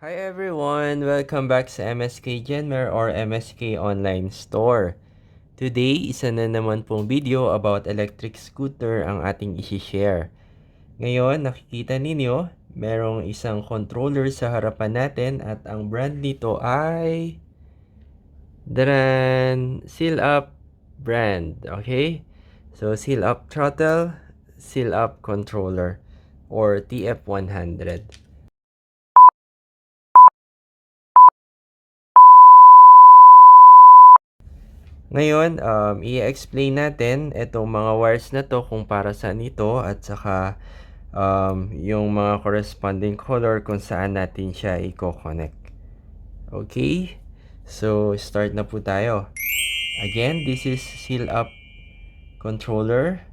Hi everyone! Welcome back sa MSK Genmer or MSK Online Store. Today, isa na naman pong video about electric scooter ang ating isi-share. Ngayon, nakikita ninyo, merong isang controller sa harapan natin at ang brand nito ay Seal Up brand. Okay? So, Seal Up Throttle, Seal Up Controller or TF100. Ngayon, i-explain natin itong mga wires na to kung para saan ito at saka yung mga corresponding color kung saan natin siya i-connect. Okay? So, start na po tayo. Again, this is Seal Up controller.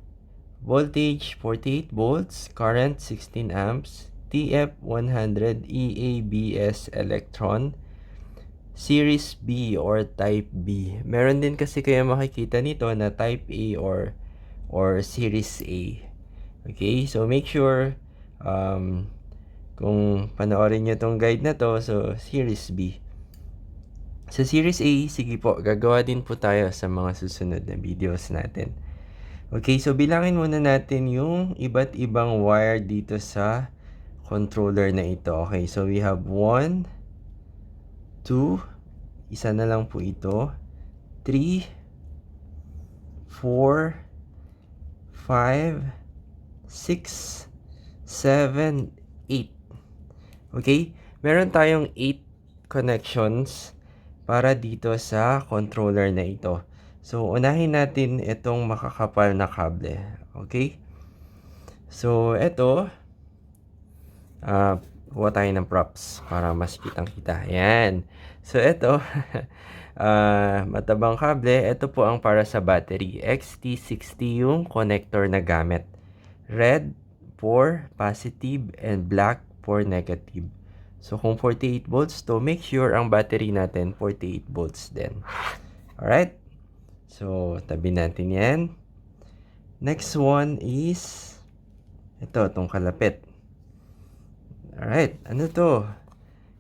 Voltage 48 volts, current 16 amps, TF100 EABS electron. Series B or Type B. Meron din kasi kayo makikita nito na Type A or Series A. Okay, so make sure kung panoorin nyo tong guide na to, so Series B. Sa Series A, sige po, gagawa din po tayo sa mga susunod na videos natin. Okay, so bilangin muna natin yung iba't ibang wire dito sa controller na ito. Okay, so we have 1, 2, isa na lang po ito, 3, 4, 5, 6, 7, 8. Okay? Meron tayong 8 connections para dito sa controller na ito. So, unahin natin itong makakapal na kable. Okay? So, ito, kuha tayo ng props para mas kitang-kita. Ayan. So, ito, matabang kable. Ito po ang para sa battery. XT60 yung connector na gamit. Red for positive and black for negative. So, kung 48 volts to, make sure ang battery natin 48 volts din. Alright? So, tabi natin yan. Next one is ito, itong kalapit. Alright, ano to?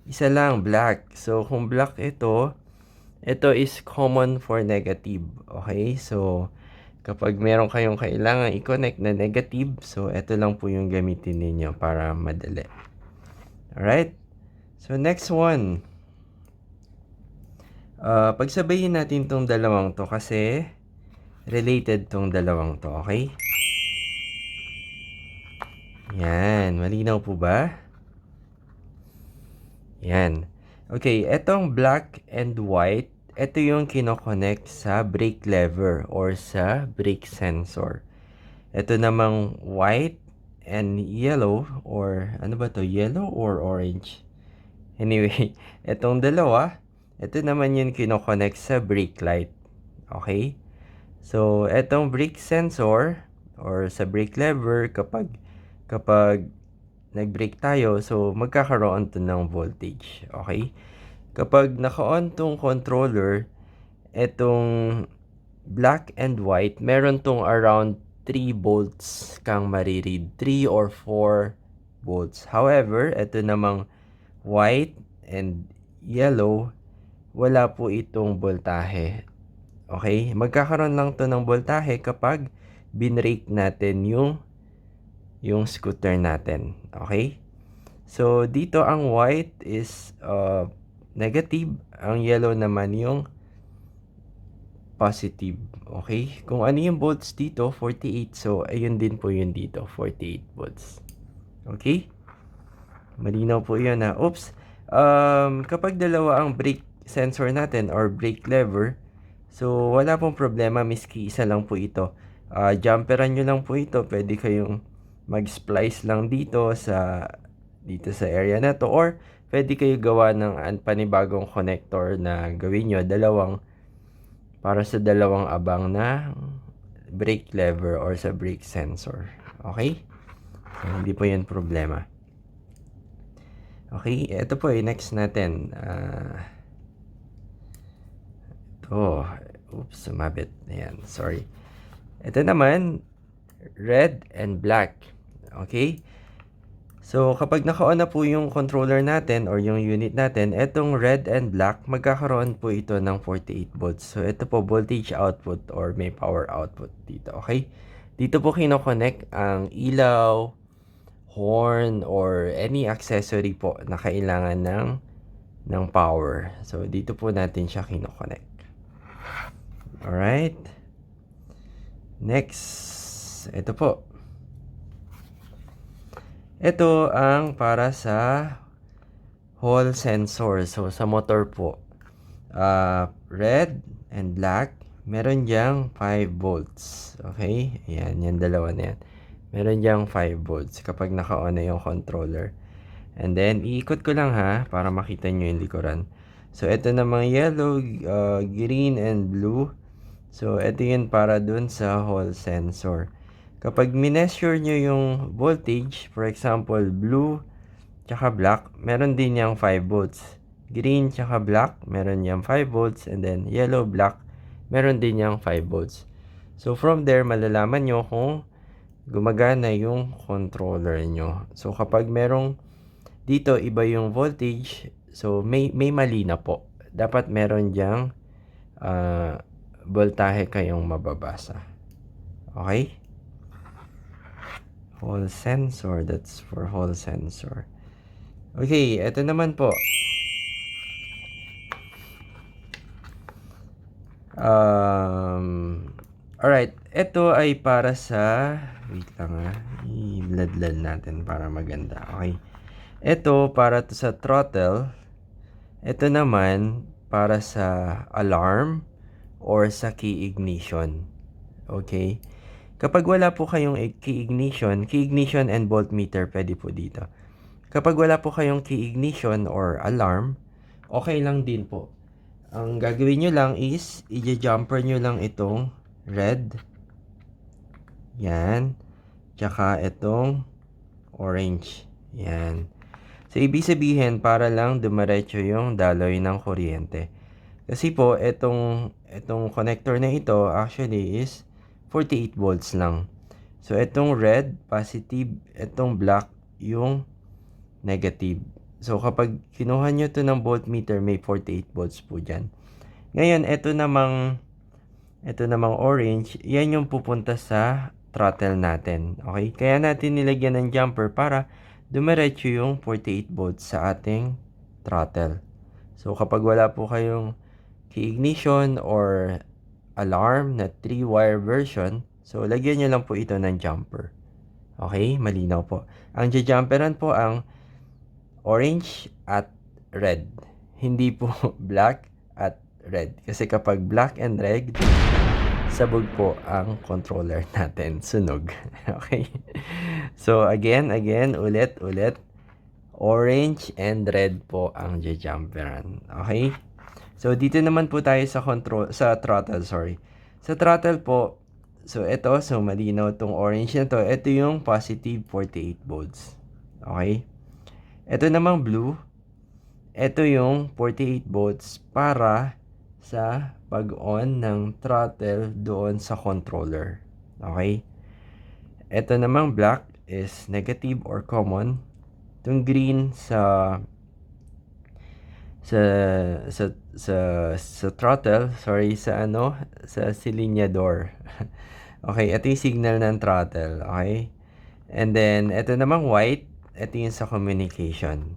Isa lang, black. So, kung black ito is common for negative. Okay? So, kapag meron kayong kailangan i-connect na negative, so, ito lang po yung gamitin ninyo para madali. Alright? So, next one. Pagsabayin natin tong dalawang to kasi related tong dalawang to. Okay? Yan. Malinaw po ba? Yan. Okay, etong black and white, ito yung kinoconnect sa brake lever or sa brake sensor. Ito namang white and yellow or ano ba to? Yellow or orange? Anyway, etong dalawa, ito naman yung kinoconnect sa brake light. Okay? So, etong brake sensor or sa brake lever kapag nag-brake tayo, so magkakaroon to ng voltage. Okay? Kapag naka-on tong controller, etong black and white, meron tong around 3 volts kang mariread. 3 or 4 volts. However, ito namang white and yellow, wala po itong voltahe. Okay? Magkakaroon lang to ng voltahe kapag binrake natin yung scooter natin. Okay? So, dito ang white is negative. Ang yellow naman yung positive. Okay? Kung ano yung volts dito, 48. So, ayun din po yun dito, 48 volts. Okay? Malinaw po yun na. Oops! Kapag dalawa ang brake sensor natin or brake lever, so, wala pong problema. Miski isa lang po ito. Jumperan nyo lang po ito. Pwede kayong mag-splice lang dito sa area na to or pwede kayo gawa ng panibagong connector na gawin nyo para sa dalawang abang na brake lever or sa brake sensor. Okay? So, hindi po yan problema. Okay, ito po next natin. Oops, sumabit. Ayan, sorry. Ito naman, red and black. Okay? So, kapag naka-on na po yung controller natin or yung unit natin, etong red and black, magkakaroon po ito ng 48 volts. So, ito po voltage output or may power output dito, okay? Dito po kino-connect ang ilaw, horn, or any accessory po na kailangan ng power. So, dito po natin siya kino-connect. Alright? Next, ito po. Ito ang para sa Hall sensor. So, sa motor po, red and black, meron diyang 5 volts. Okay? Ayan, yung dalawa na yan. Meron diyang 5 volts kapag naka-on na yung controller. And then, iikot ko lang ha, para makita nyo yung likuran. So, ito namang yellow, green, and blue. So, ito yun para dun sa Hall sensor. Kapag mineasure nyo yung voltage, for example, blue, tsaka black, meron din yung 5 volts. Green, tsaka black, meron yung 5 volts. And then, yellow, black, meron din yung 5 volts. So, from there, malalaman nyo kung gumagana yung controller nyo. So, kapag merong dito, iba yung voltage, so, may mali na po. Dapat meron dyang voltahe kayong mababasa. Okay? Hall sensor, that's for Hall sensor. Okay, ito naman po. Alright, ito ay para sa, wait lang i-ladlad natin para maganda. Okay. Ito para to sa throttle. Ito naman para sa alarm or sa key ignition. Okay. Kapag wala po kayong key ignition and voltmeter pwede po dito. Kapag wala po kayong key ignition or alarm, okay lang din po. Ang gagawin nyo lang is, i-jumper nyo lang itong red. Yan. Tsaka itong orange. Yan. So, ibig sabihin, para lang dumiretso yung daloy ng kuryente. Kasi po, itong connector na ito, actually is 48 volts lang. So, itong red, positive, itong black, yung negative. So, kapag kinuha nyo to ng voltmeter, may 48 volts po dyan. Ngayon, ito namang orange, yan yung pupunta sa throttle natin. Okay? Kaya natin nilagyan ng jumper para dumiretso yung 48 volts sa ating throttle. So, kapag wala po kayong key ignition or alarm na 3-wire version, so lagyan nyo lang po ito ng jumper. Okay? Malinaw po. Ang jumperan po ang orange at red. Hindi po black at red. Kasi kapag black and red, sabog po ang controller natin. Sunog. Okay? So, again, ulit. Orange and red po ang jumperan. Okay? So, dito naman po tayo sa throttle, sorry. Sa throttle po, so ito, so malinaw tong orange na to. Ito yung positive 48 volts. Okay? Ito namang blue, ito yung 48 volts para sa pag-on ng throttle doon sa controller. Okay? Ito namang black is negative or common. Itong green sa throttle, sorry, sa silinyador. Okay, ito yung signal ng throttle, okay? And then, ito namang white, ito yung sa communication.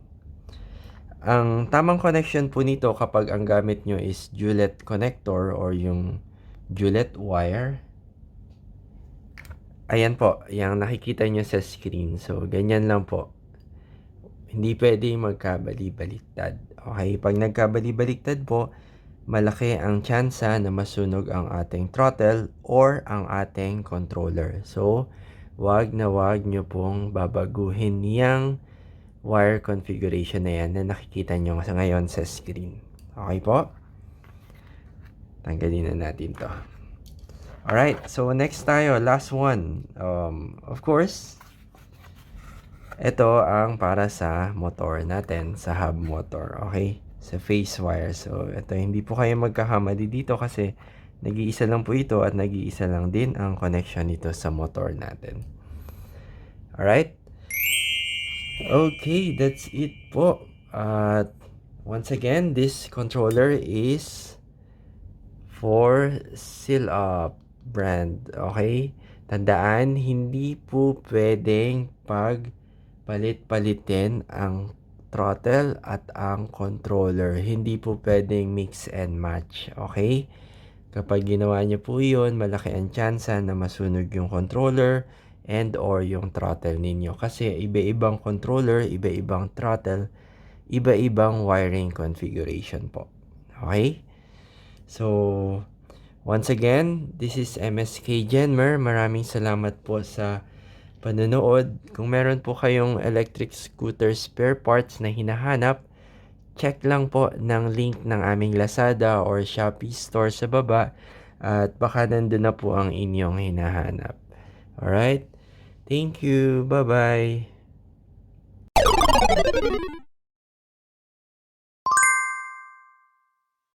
Ang tamang connection po nito kapag ang gamit nyo is Juliet connector or yung Juliet wire. Ayan po, yung nakikita nyo sa screen. So, ganyan lang po. Hindi pwede magkabali-baliktad. Okay, pag nagkabali-baliktad po, malaki ang tsansa na masunog ang ating throttle or ang ating controller. So, wag nyo pong babaguhin yung wire configuration na yan na nakikita nyo sa ngayon sa screen. Okay po? Tanggalin na natin to. Alright, so next tayo, last one. Of course, ito ang para sa motor natin, sa hub motor, okay? Sa phase wire. So, ito, hindi po kayo magkakamali dito kasi nag-iisa lang po ito at nag-iisa lang din ang connection nito sa motor natin. Alright? Okay, that's it po. At once again, this controller is for Seal Up brand. Okay? Tandaan, hindi po pwedeng palit-palitin ang throttle at ang controller. Hindi po pwedeng mix and match. Okay? Kapag ginawa niyo po yun, malaki ang tsansa na masunog yung controller and or yung throttle ninyo. Kasi iba-ibang controller, iba-ibang throttle, iba-ibang wiring configuration po. Okay? So, once again, this is MSK Genmer. Maraming salamat po sa panonood. Kung meron po kayong electric scooter spare parts na hinahanap, check lang po ng link ng aming Lazada or Shopee store sa baba at baka nandun na po ang inyong hinahanap. Alright? Thank you. Bye-bye.